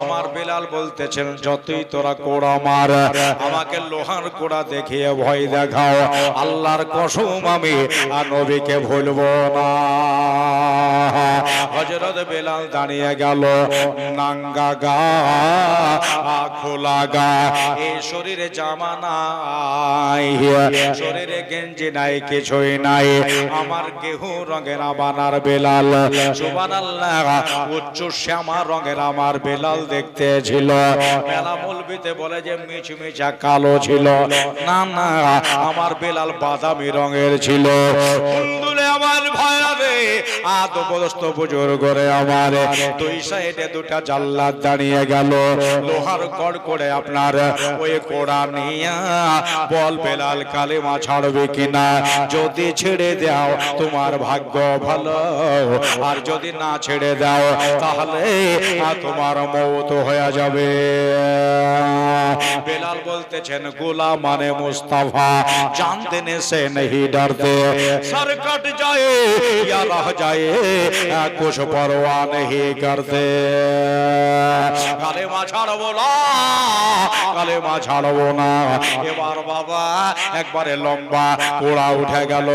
আমার বেলাল বলতেছেন যতই তোরা কোড়া মার, আমাকে লোহার কোড়া দেখিয়ে ভয় দেখাও, আল্লাহর কসম আমি আর নবীকে ভুলবো না। হযরত বেলাল দাঁড়িয়ে গেল, নাঙ্গা গা খোলা গা, এই শরীরে জামা নাই, শরীরে গেঞ্জি নাই, কিছুই নাই, আমার গেহু রঙের বানার বেলাল, সুবহানাল্লাহ, উচ্চ শ্যামা রঙের আমার বেলাল দেখতে ছিল। মেলা মৌলবীতে বলে যে মিচমিচা কালো ছিল, না না, আমার বেলাল বাদামি রঙের ছিল। বন্ধুরে আমার ভাইয়ারে, আদবদস্ত বুজুর্গ রে আমার, দুই সাইডে দুটা জাল্লাদ দাঁড়িয়ে গেল, লোহার কড় করে আপনার ওই কোড়া নিয়া বল বেলাল কালেমা ছাড়বে কিনা, যদি ছেড়ে দাও তোমার ভাগ্য ভালো, আর যদি না ছেড়ে দাও তাহলে তোমার মওত হয়ে যাবে। বেলাল বলতেছেন গোলাম মানে মুস্তাফা, জান দেনে সে नहीं डरते, सर कट जाए या रह जाए कुछ परवाह नहीं करते। কালেমা ছাড়বো না, কালেমা ছাড়বো না। এবার বাবা একবারে লম্বা কোড়া উঠে গেল।